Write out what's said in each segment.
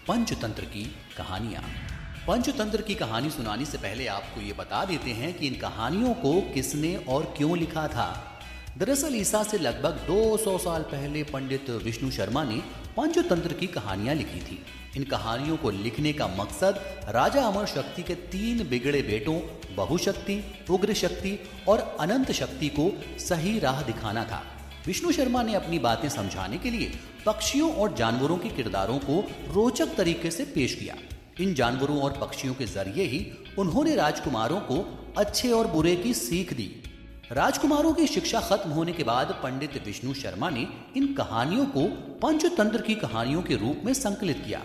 पंचतंत्र की कहानियां। पंचतंत्र की कहानी सुनाने से पहले आपको ये बता देते हैं कि इन कहानियों को किसने और क्यों लिखा था। दरअसल ईसा से लगभग 200 साल पहले पंडित विष्णु शर्मा ने पंचतंत्र की कहानियां लिखी थी। इन कहानियों को लिखने का मकसद राजा अमर शक्ति के 3 बिगड़े बेटों बहुशक्ति, उग्र शक्ति और अनंत शक्ति को सही राह दिखाना था। विष्णु शर्मा ने अपनी बातें समझाने के लिए पक्षियों और जानवरों के किरदारों को रोचक तरीके से पेश किया। इन जानवरों और पक्षियों के जरिए ही उन्होंने राजकुमारों को अच्छे और बुरे की सीख दी। राजकुमारों की शिक्षा खत्म होने के बाद पंडित विष्णु शर्मा ने इन कहानियों को पंचतंत्र की कहानियों के रूप में संकलित किया।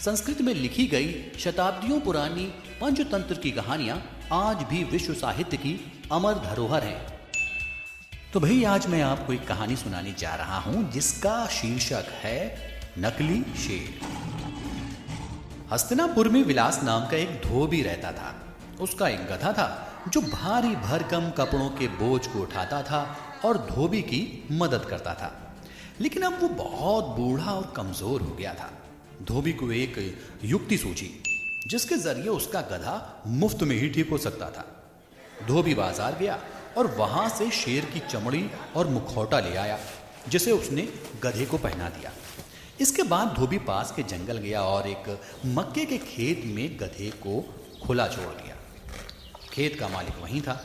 संस्कृत में लिखी गई शताब्दियों पुरानी पंचतंत्र की कहानियां आज भी विश्व साहित्य की अमर धरोहर हैं। तो भाई आज मैं आपको एक कहानी सुनाने जा रहा हूं जिसका शीर्षक है नकली शेर। हस्तिनापुर में विलास नाम का एक धोबी रहता था। उसका एक गधा था जो भारी भरकम कपड़ों के बोझ को उठाता था और धोबी की मदद करता था। लेकिन अब वो बहुत बूढ़ा और कमजोर हो गया था। धोबी को एक युक्ति सूझी जिसके जरिए उसका गधा मुफ्त में ही ठीक हो सकता था। धोबी बाजार गया और वहां से शेर की चमड़ी और मुखौटा ले आया जिसे उसने गधे को पहना दिया। इसके बाद धोबी पास के जंगल गया और एक मक्के के खेत में गधे को खुला छोड़ दिया। खेत का मालिक वहीं था।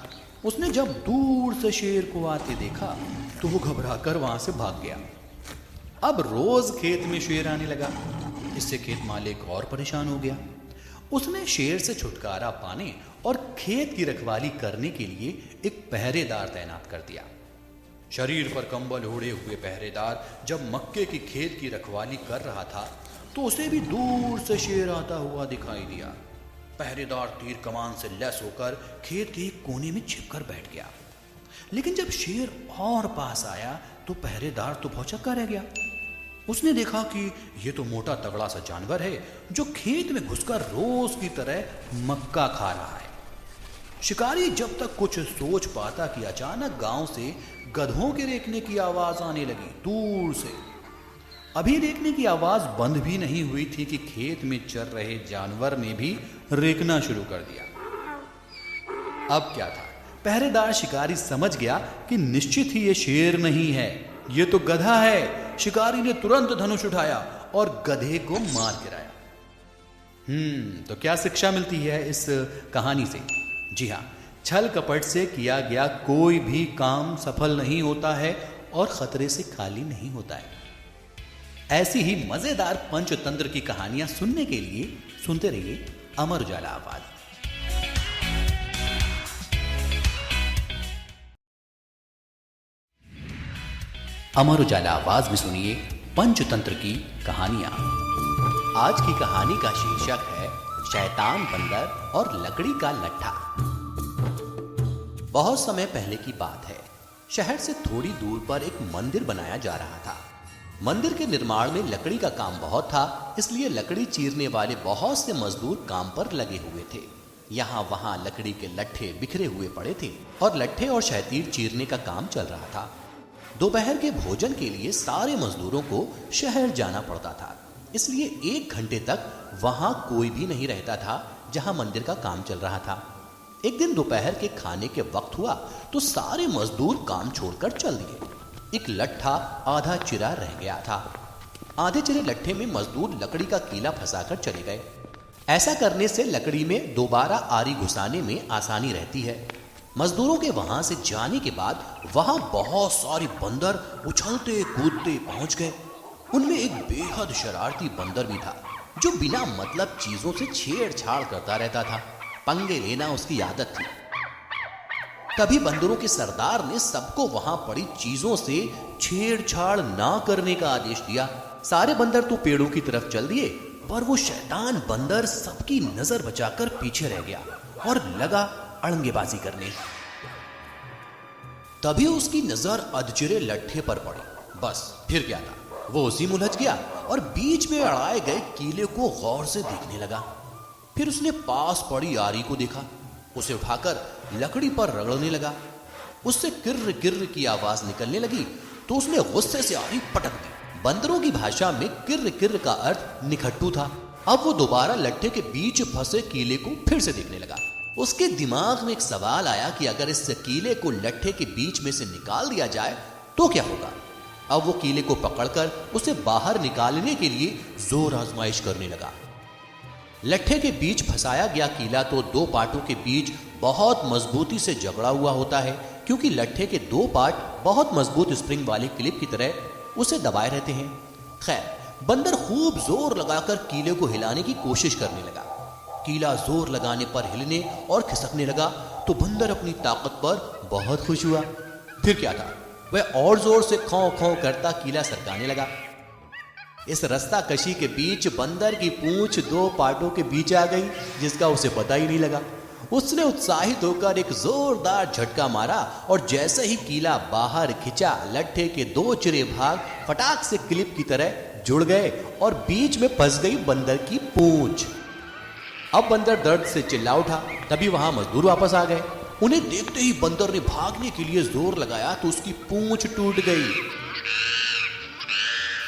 उसने जब दूर से शेर को आते देखा तो वो घबराकर वहां से भाग गया। अब रोज खेत में शेर आने लगा। इससे खेत मालिक और परेशान हो गया। उसने शेर से छुटकारा पाने और खेत की रखवाली करने के लिए एक पहरेदार तैनात कर दिया। शरीर पर कंबल ओढ़े हुए पहरेदार जब मक्के की खेत की रखवाली कर रहा था तो उसे भी दूर से शेर आता हुआ दिखाई दिया। पहरेदार तीर कमान से लैस होकर खेत के एक कोने में छिपकर बैठ गया। लेकिन जब शेर और पास आया तो पहरेदार तो भौचक्का रह गया। उसने देखा कि यह तो मोटा तगड़ा सा जानवर है जो खेत में घुसकर रोज की तरह मक्का खा रहा है। शिकारी जब तक कुछ सोच पाता कि अचानक गांव से गधों के रेंकने की आवाज आने लगी दूर से। अभी रेंकने की आवाज बंद भी नहीं हुई थी कि खेत में चर रहे जानवर ने भी रेंकना शुरू कर दिया। अब क्या था, पहरेदार शिकारी समझ गया कि निश्चित ही ये शेर नहीं है, ये तो गधा है। शिकारी ने तुरंत धनुष उठाया और गधे को मार गिराया। तो क्या शिक्षा मिलती है इस कहानी से? जी हाँ, छल कपट से किया गया कोई भी काम सफल नहीं होता है और खतरे से खाली नहीं होता है। ऐसी ही मजेदार पंचतंत्र की कहानियां सुनने के लिए सुनते रहिए अमर उजाला आवाज। अमर उजाला आवाज में सुनिए पंचतंत्र की कहानियां। आज की कहानी का शीर्षक है शैतान बंदर और लकड़ी का लट्ठा। बहुत समय पहले की बात है। शहर से थोड़ी दूर पर एक मंदिर बनाया जा रहा था। मंदिर के निर्माण में लकड़ी का काम बहुत था, इसलिए लकड़ी चीरने वाले बहुत से मजदूर काम पर लगे हुए थे। यहाँ वहाँ लकड़ी के लट्ठे बिखरे हुए पड़े थे और लट्ठे और शहतीर चीरने का काम चल रहा था। दोपहर के भोजन के लिए सारे मजदूरों को शहर जाना पड़ता था, इसलिए 1 घंटे तक वहां कोई भी नहीं रहता था जहां मंदिर का काम चल रहा था। एक दिन दोपहर के खाने के वक्त हुआ तो सारे मजदूर काम छोड़कर चल दिए। एक लट्ठा आधा चिरा रह गया था। आधे चिरे लट्ठे में मजदूर लकड़ी का कीला फंसाकर चले गए। ऐसा करने से लकड़ी में दोबारा आरी घुसाने में आसानी रहती है। मजदूरों के वहां से जाने के बाद वहां बहुत सारे बंदर उछलते कूदते पहुंच गए। उनमें एक बेहद शरारती बंदर भी था जो बिना मतलब चीजों से छेड़छाड़ करता रहता था। पंगे लेना उसकी आदत थी। तभी बंदरों के सरदार ने सबको वहां पड़ी चीजों से छेड़छाड़ ना करने का आदेश दिया। सारे बंदर तो पेड़ों की तरफ चल दिए, पर वो शैतान बंदर सबकी नजर बचाकर पीछे रह गया और लगा अड़ंगेबाजी करने। तभी उसकी नजर अधचिरे लट्ठे पर पड़ी। बस फिर क्या था, वो उसी में उलझ गया और बीच में अड़ाए गए कीले को गौर से देखने लगा। फिर उसने पास पड़ी आरी को देखा। उसे उठाकर लकड़ी पर रगड़ने लगा। उससे किर्र किर्र की आवाज निकलने लगी तो उसने गुस्से से आरी पटक दी। बंदरों की भाषा में किर्र किर्र का अर्थ निखट्टू था। अब वो दोबारा लट्ठे के बीच फंसे कीले को फिर से देखने लगा। उसके दिमाग में एक सवाल आया कि अगर इस कीले को लट्ठे के बीच में से निकाल दिया जाए तो क्या होगा। अब वो कीले को पकड़कर उसे बाहर निकालने के लिए जोर आजमाइश करने लगा। लट्ठे के बीच फंसाया गया कीला तो दो पार्टों के बीच बहुत मजबूती से जकड़ा हुआ होता है, क्योंकि लट्ठे के दो पार्ट बहुत मजबूत स्प्रिंग वाली क्लिप की तरह उसे दबाए रहते हैं। खैर, बंदर खूब जोर लगाकर कीले को हिलाने की कोशिश करने लगा। कीला जोर लगाने पर हिलने और खिसकने लगा तो बंदर अपनी ताकत पर बहुत खुश हुआ। फिर क्या था, वह और जोर से खौं खौं करता कीला सरकाने लगा। इस रास्ता कशी के बीच बंदर की पूंछ दो पार्टों के बीच आ गई, जिसका उसे पता ही नहीं लगा। उसने उत्साहित होकर एक जोरदार झटका मारा और जैसे ही कीला बाहर खिंचा, लट्ठे के दो चिरे भाग फटाक से क्लिप की तरह जुड़ गए और बीच में फंस गई बंदर की पूंछ। अब बंदर दर्द से चिल्ला उठा। तभी वहां मजदूर वापस आ गए। उन्हें देखते ही बंदर ने भागने के लिए जोर लगाया तो उसकी पूंछ टूट गई।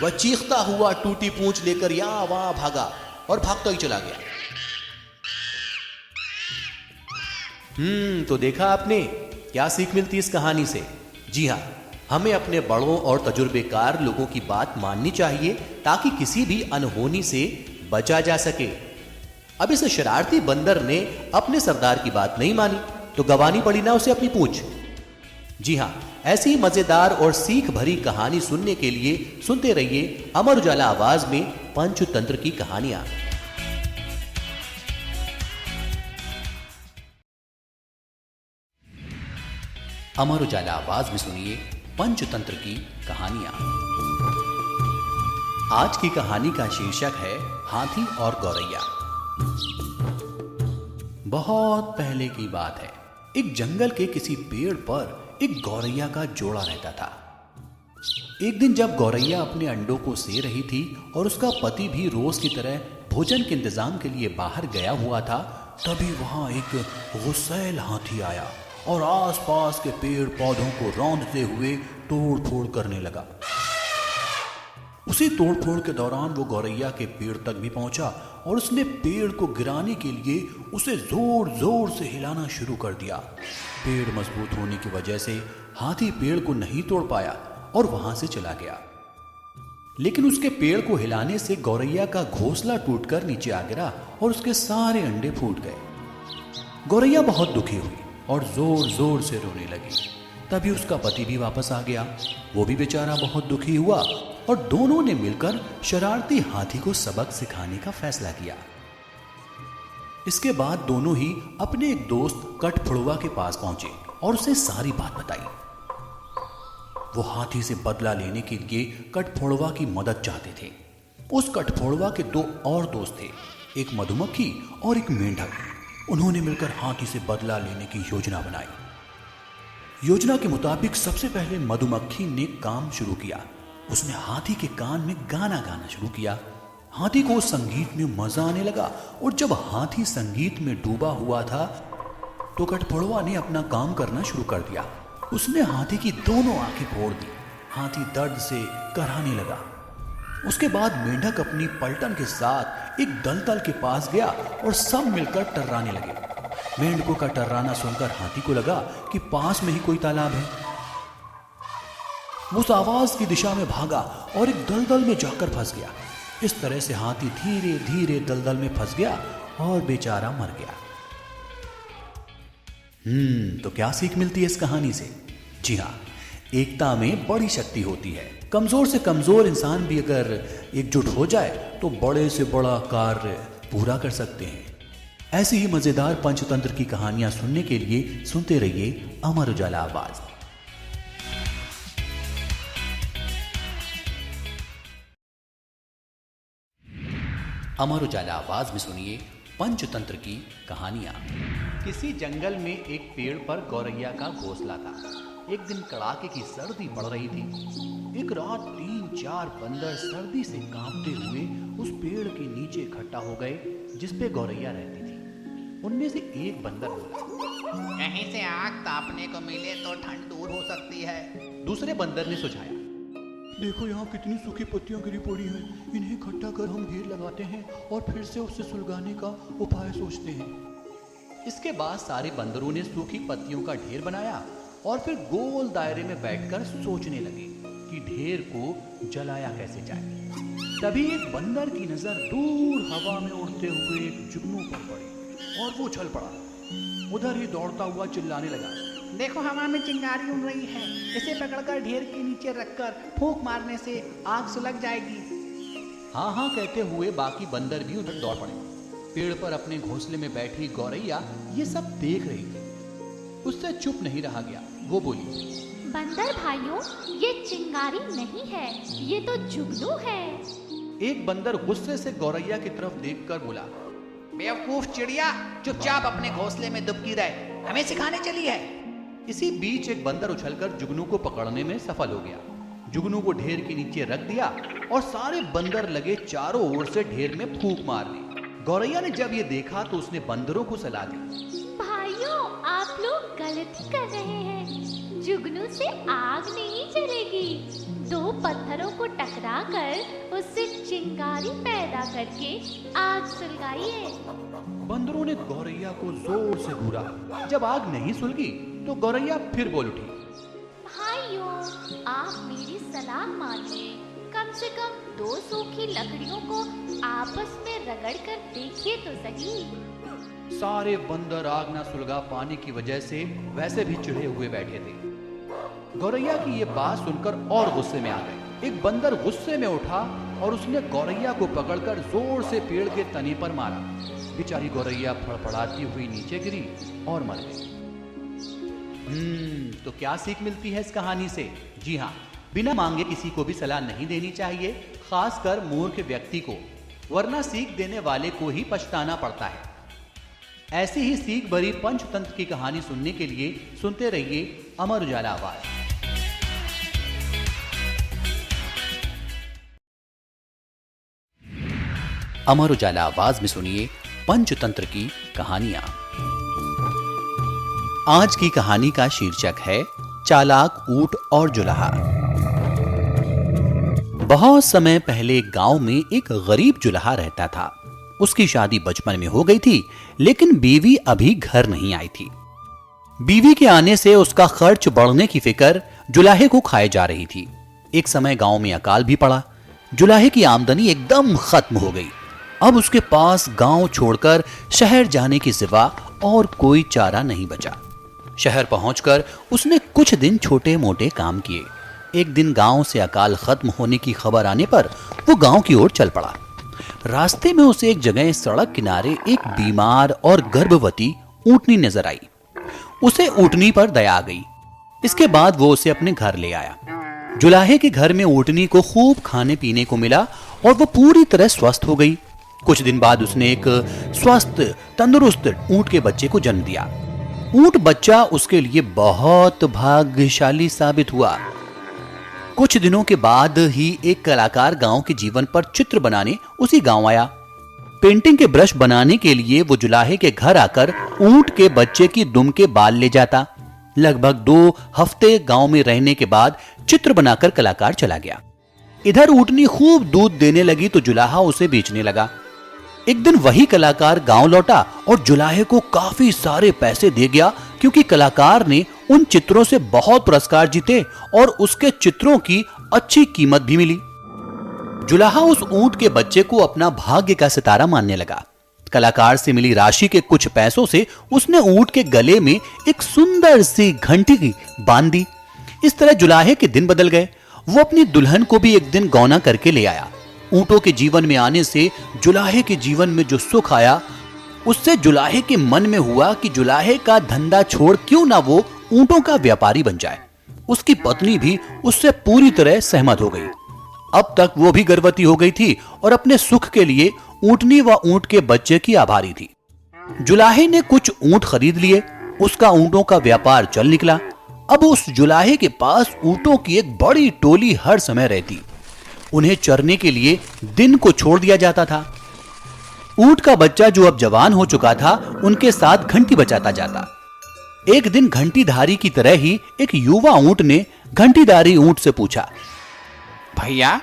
वह चीखता हुआ टूटी पूंछ लेकर यहां वहां भागा और भागता ही चला गया। तो देखा आपने क्या सीख मिलती इस कहानी से। जी हाँ, हमें अपने बड़ों और तजुर्बेकार लोगों की बात माननी चाहिए ताकि किसी भी अनहोनी से बचा जा सके। अब इस शरारती बंदर ने अपने सरदार की बात नहीं मानी तो गंवानी पड़ी ना उसे अपनी पूंछ। जी हाँ, ऐसी मजेदार और सीख भरी कहानी सुनने के लिए सुनते रहिए अमर उजाला आवाज में पंचतंत्र की कहानियां। अमर उजाला आवाज में सुनिए पंचतंत्र की कहानियां। आज की कहानी का शीर्षक है हाथी और गौरैया। बहुत पहले की बात है, एक जंगल के किसी पेड़ पर एक गौरैया का जोड़ा रहता था। एक दिन जब गौरैया अपने अंडों को से रही थी और उसका पति भी रोज की तरह भोजन के इंतजाम के लिए बाहर गया हुआ था, तभी वहां एक गुस्सैल हाथी आया और आसपास के पेड़ पौधों को रौंदते हुए तोड़ फोड़ करने लगा। उसी तोड़ फोड़ के दौरान वो गौरैया के पेड़ तक भी पहुंचा और उसने पेड़ को गिराने के लिए उसे जोर जोर से हिलाना शुरू कर दिया। पेड़ मजबूत होने की वजह से हाथी पेड़ को नहीं तोड़ पाया और वहां से चला गया। लेकिन उसके पेड़ को हिलाने से गौरैया का घोंसला टूटकर नीचे आ गिरा और उसके सारे अंडे फूट गए। गौरैया बहुत दुखी हुई और जोर जोर से रोने लगी। तभी उसका पति भी वापस आ गया। वो भी बेचारा बहुत दुखी हुआ और दोनों ने मिलकर शरारती हाथी को सबक सिखाने का फैसला किया। इसके बाद दोनों ही अपने एक दोस्त कठफोड़वा के पास पहुंचे और उसे सारी बात बताई। वो हाथी से बदला लेने के लिए कठफोड़वा की मदद चाहते थे। उस कठफोड़वा के दो और दोस्त थे, एक मधुमक्खी और एक मेंढक। उन्होंने मिलकर हाथी से बदला लेने की योजना बनाई। योजना के मुताबिक सबसे पहले मधुमक्खी ने काम शुरू किया। उसने हाथी के कान में गाना गाना शुरू किया। हाथी को संगीत में मजा आने लगा और जब हाथी संगीत में डूबा हुआ था तो कठफोड़वा ने अपना काम करना शुरू कर दिया। उसने हाथी की दोनों आंखें फोड़ दी। हाथी दर्द से कराहने लगा। उसके बाद मेंढक अपनी पलटन के साथ एक दलदल के पास गया और सब मिलकर टर्राने लगे। मेंढकों का टर्राना सुनकर हाथी को लगा कि पास में ही कोई तालाब है। वो उस आवाज की दिशा में भागा और एक दलदल में जाकर फंस गया। इस तरह से हाथी धीरे धीरे दलदल में फंस गया और बेचारा मर गया। तो क्या सीख मिलती है इस कहानी से? जी हाँ, एकता में बड़ी शक्ति होती है। कमजोर से कमजोर इंसान भी अगर एकजुट हो जाए तो बड़े से बड़ा कार्य पूरा कर सकते हैं। ऐसी ही मजेदार पंचतंत्र की कहानियां सुनने के लिए सुनते रहिए अमर उजाला आवाज। अमर उजाला आवाज में सुनिए पंचतंत्र की कहानियां। किसी जंगल में एक पेड़ पर गौरैया का घोंसला था। एक दिन कड़ाके की सर्दी पड़ रही थी। एक रात 3-4 बंदर सर्दी से कांपते हुए उस पेड़ के नीचे इकट्ठा हो गए जिस पे गौरैया रहती थी। उनमें से एक बंदर बोला, कहीं से आग तापने को मिले तो ठंड दूर हो सकती है। दूसरे बंदर ने सुझाया, देखो यहाँ कितनी सूखी पत्तियां गिरी पड़ी हैं। इन्हें इकट्ठा कर हम ढेर लगाते हैं और फिर से उससे सुलगाने का उपाय सोचते हैं। इसके बाद सारे बंदरों ने सूखी पत्तियों का ढेर बनाया और फिर गोल दायरे में बैठकर सोचने लगे कि ढेर को जलाया कैसे जाए। तभी एक बंदर की नजर दूर हवा में उड़ते हुए एक जुगनू पर पड़ी और वो उछल पड़ा। उधर ही दौड़ता हुआ चिल्लाने लगा, देखो हवा में चिंगारी उड़ रही है, इसे पकड़कर ढेर के नीचे रखकर फूंक मारने से आग सुलग जाएगी। हाँ हाँ कहते हुए बाकी बंदर भी उधर दौड़ पड़े। पेड़ पर अपने घोंसले में बैठी गौरैया ये सब देख रही थी। उससे चुप नहीं रहा गया। वो बोली, बंदर भाइयों, ये चिंगारी नहीं है, ये तो जुगनू है। एक बंदर गुस्से से गौरैया की तरफ देखकर बोला, बेवकूफ चिड़िया, चुपचाप अपने घोंसले में दुबकी रहे, हमें सिखाने चली है। इसी बीच एक बंदर उछलकर जुगनू को पकड़ने में सफल हो गया। जुगनू को ढेर के नीचे रख दिया और सारे बंदर लगे चारों ओर से ढेर में फूंक मारने। गौरैया ने जब ये देखा तो उसने बंदरों को सलाह दी, भाइयों, आप लोग गलती कर रहे हैं। जुगनू से आग नहीं जलेगी। दो पत्थरों को टकराकर उससे चिंगारी पैदा करके आग सुलगाइए। बंदरों ने गौरैया को जोर से घूरा। जब आग नहीं सुलगी तो गौरैया फिर बोल उठी, भाइयों, आप मेरी सलाह मानिए। कम से कम दो सूखी लकड़ियों को आपस में रगड़ कर देखिए तो सही। सारे बंदर आग ना सुलगा पानी की वजह से वैसे भी चिढ़े हुए बैठे थे। गौरैया की ये बात सुनकर और गुस्से में आ गए। एक बंदर गुस्से में उठा और उसने गौरैया को पकड़कर जोर से पेड़ के तने पर मारा। बेचारी गौरैया फड़फड़ाती हुई नीचे गिरी और मर गई। तो क्या सीख मिलती है इस कहानी से? जी हाँ, बिना मांगे किसी को भी सलाह नहीं देनी चाहिए, खासकर मूर्ख व्यक्ति को, वरना सीख देने वाले को ही पछताना पड़ता है। ऐसी ही सीख भरी पंचतंत्र की कहानी सुनने के लिए सुनते रहिए अमर उजाला आवाज। अमर उजाला आवाज में सुनिए पंचतंत्र की कहानियां। आज की कहानी का शीर्षक है चालाक ऊंट और जुलाहा। बहुत समय पहले गांव में एक गरीब जुलाहा रहता था। उसकी शादी बचपन में हो गई थी, लेकिन बीवी अभी घर नहीं आई थी। बीवी के आने से उसका खर्च बढ़ने की फिक्र जुलाहे को खाए जा रही थी। एक समय गांव में अकाल भी पड़ा। जुलाहे की आमदनी एकदम खत्म हो गई। अब उसके पास गांव छोड़कर शहर जाने के सिवा और कोई चारा नहीं बचा। शहर पहुंचकर उसने कुछ दिन छोटे मोटे काम किए। एक दिन गांव से अकाल खत्म होने की खबर आने पर वो गांव की ओर चल पड़ा। रास्ते में उसे एक जगह सड़क किनारे एक बीमार और गर्भवती ऊंटनी नजर आई। उसे ऊंटनी पर दया आ गई। इसके बाद वो उसे अपने घर ले आया। जुलाहे के घर में ऊंटनी को खूब खाने पीने को मिला और वो पूरी तरह स्वस्थ हो गई। कुछ दिन बाद उसने एक स्वस्थ तंदुरुस्त ऊंट के बच्चे को जन्म दिया। ऊंट बच्चा उसके लिए बहुत भाग्यशाली साबित हुआ। कुछ दिनों के बाद ही एक कलाकार गांव के जीवन पर चित्र बनाने उसी गांव आया। पेंटिंग के ब्रश बनाने के लिए वो जुलाहे के घर आकर ऊंट के बच्चे की दुम के बाल ले जाता। लगभग 2 हफ्ते गांव में रहने के बाद चित्र बनाकर कलाकार चला गया। इधर ऊंटनी खूब दूध देने लगी तो जुलाहा उसे बेचने लगा। एक दिन वही कलाकार गांव लौटा और जुलाहे को काफी सारे पैसे दे गया, क्योंकि कलाकार ने उन चित्रों से बहुत पुरस्कार जीते और उसके चित्रों की अच्छी कीमत भी मिली। जुलाहा उस ऊंट के बच्चे को अपना भाग्य का सितारा मानने लगा। कलाकार से मिली राशि के कुछ पैसों से उसने ऊंट के गले में एक सुंदर सी घंटी बांध दी। इस तरह जुलाहे के दिन बदल गए। वो अपनी दुल्हन को भी एक दिन गौना करके ले आया। ऊंटों के जीवन में आने से जुलाहे के जीवन में जो सुख आया, उससे जुलाहे के मन में हुआ कि जुलाहे का धंधा छोड़ क्यों ना वो ऊंटों का व्यापारी बन जाए। उसकी पत्नी भी उससे पूरी तरह सहमत हो गई। अब तक वो भी गर्भवती हो गई थी और अपने सुख के लिए ऊंटनी व ऊंट के बच्चे की आभारी थी। जुलाहे ने कुछ ऊंट खरीद लिए। उसका ऊंटों का व्यापार चल निकला। अब उस जुलाहे के पास ऊंटों की एक बड़ी टोली हर समय रहती। उन्हें चरने के लिए दिन को छोड़ दिया जाता था। ऊंट का बच्चा जो अब जवान हो चुका था, उनके साथ घंटी बजाता जाता। एक दिन घंटीधारी की तरह ही एक युवा ऊंट ने घंटीधारी ऊंट से पूछा, भैया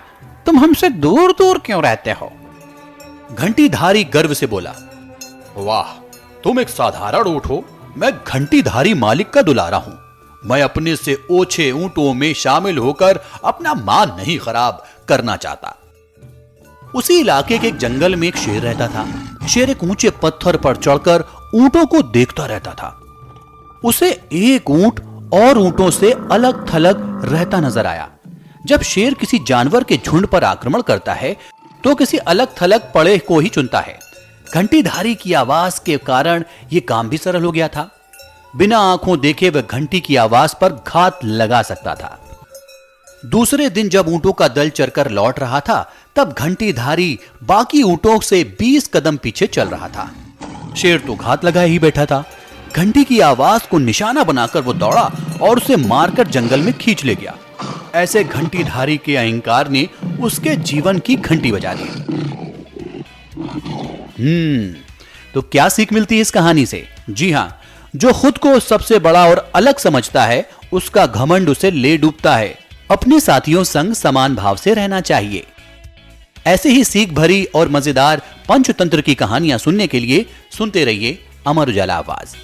तुम हमसे दूर दूर क्यों रहते हो? घंटीधारी गर्व से बोला, वाह, तुम एक साधारण ऊंट हो, मैं घंटीधारी मालिक का दुलारा हूं। मैं अपने से ओछे ऊंटों में शामिल होकर अपना मान नहीं खराब करना चाहता। उसी इलाके के एक जंगल में एक शेर रहता था। शेर एक ऊंचे पत्थर पर चढ़कर ऊंटों को देखता रहता था। उसे एक ऊंट और ऊंटों से अलग थलग रहता नजर आया। जब शेर किसी जानवर के झुंड पर आक्रमण करता है तो किसी अलग थलग पड़े को ही चुनता है। घंटीधारी की आवाज के कारण यह काम भी सरल हो गया था। बिना आंखों देखे वह घंटी की आवाज पर घात लगा सकता था। दूसरे दिन जब ऊंटों का दल चरकर लौट रहा था, तब घंटीधारी बाकी ऊंटों से 20 कदम पीछे चल रहा था। शेर तो घात लगाए ही बैठा था। घंटी की आवाज को निशाना बनाकर वो दौड़ा और उसे मारकर जंगल में खींच ले गया। ऐसे घंटीधारी के अहंकार ने उसके जीवन की घंटी बजा दी। तो क्या सीख मिलती है इस कहानी से? जी हां, जो खुद को सबसे बड़ा और अलग समझता है, उसका घमंड उसे ले डूबता है। अपने साथियों संग समान भाव से रहना चाहिए। ऐसे ही सीख भरी और मजेदार पंचतंत्र की कहानियां सुनने के लिए सुनते रहिए अमर उजाला आवाज।